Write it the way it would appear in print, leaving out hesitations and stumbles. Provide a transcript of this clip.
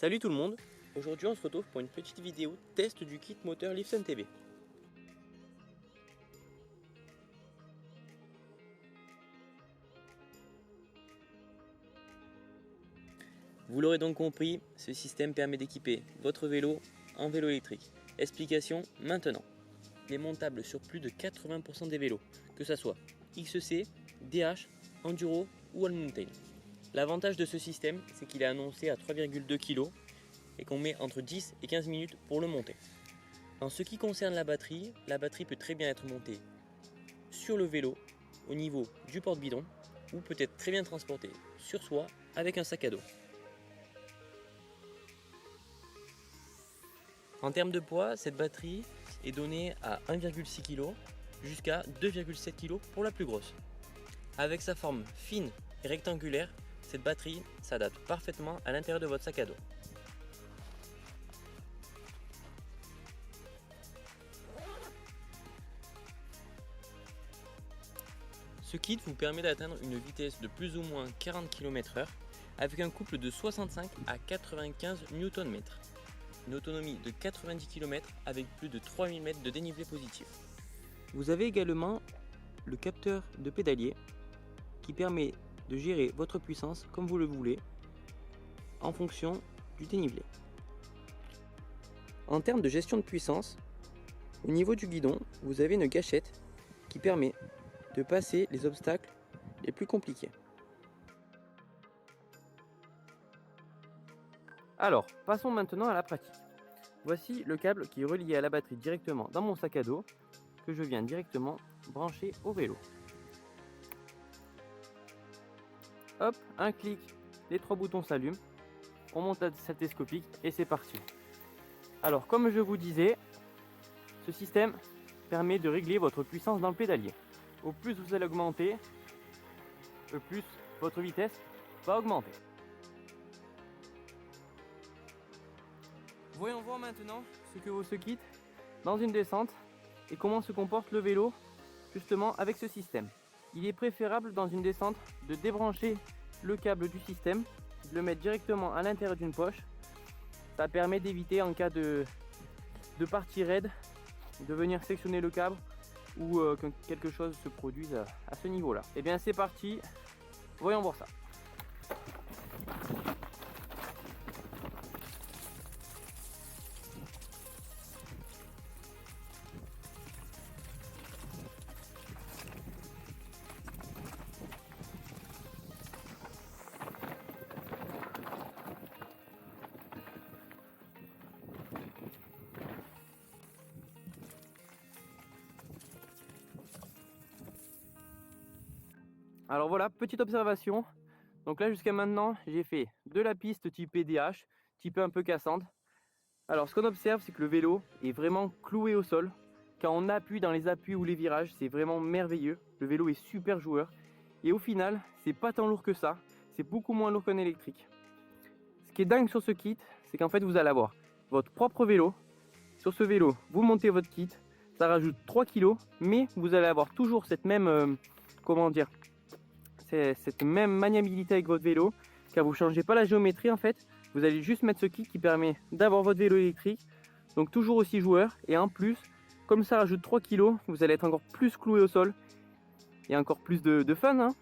Salut tout le monde, aujourd'hui on se retrouve pour une petite vidéo test du kit moteur Lifson TB. Vous l'aurez donc compris, ce système permet d'équiper votre vélo en vélo électrique. Explication maintenant. Il est montable sur plus de 80% des vélos, que ce soit XC, DH, Enduro ou All Mountain. L'avantage de ce système, c'est qu'il est annoncé à 3,2 kg et qu'on met entre 10 et 15 minutes pour le monter. En ce qui concerne la batterie peut très bien être montée sur le vélo, au niveau du porte-bidon, ou peut être très bien transportée sur soi avec un sac à dos. En termes de poids, cette batterie est donnée à 1,6 kg jusqu'à 2,7 kg pour la plus grosse. Avec sa forme fine et rectangulaire, cette batterie s'adapte parfaitement à l'intérieur de votre sac à dos. Ce kit vous permet d'atteindre une vitesse de plus ou moins 40 km/h avec un couple de 65 à 95 Nm. Une autonomie de 90 km avec plus de 3000 mètres de dénivelé positif. Vous avez également le capteur de pédalier qui permet de gérer votre puissance comme vous le voulez en fonction du dénivelé. En termes de gestion de puissance, au niveau du guidon, vous avez une gâchette qui permet de passer les obstacles les plus compliqués. Alors, passons maintenant à la pratique. Voici le câble qui est relié à la batterie directement dans mon sac à dos que je viens directement brancher au vélo. Hop, un clic, les trois boutons s'allument, on monte la télescopique et c'est parti. Alors, comme je vous disais, ce système permet de régler votre puissance dans le pédalier. Au plus vous allez augmenter, le plus votre vitesse va augmenter. Voyons voir maintenant ce que vaut ce kit dans une descente et comment se comporte le vélo justement avec ce système. Il est préférable dans une descente de débrancher le câble du système, de le mettre directement à l'intérieur d'une poche. Ça permet d'éviter en cas de partie raide de venir sectionner le câble ou que quelque chose se produise à ce niveau là. Et bien c'est parti, voyons voir ça. Alors voilà, petite observation. Donc là jusqu'à maintenant, j'ai fait de la piste typée DH, typée un peu cassante. Alors ce qu'on observe, c'est que le vélo est vraiment cloué au sol. Quand on appuie dans les appuis ou les virages, c'est vraiment merveilleux. Le vélo est super joueur. Et au final, c'est pas tant lourd que ça. C'est beaucoup moins lourd qu'un électrique. Ce qui est dingue sur ce kit, c'est qu'en fait vous allez avoir votre propre vélo. Sur ce vélo, vous montez votre kit. Ça rajoute 3 kg, mais vous allez avoir toujours cette même, cette même maniabilité avec votre vélo, car vous ne changez pas la géométrie en fait. Vous allez juste mettre ce kit qui permet d'avoir votre vélo électrique, donc toujours aussi joueur, et en plus, comme ça rajoute 3 kg, vous allez être encore plus cloué au sol, et encore plus de fun, hein.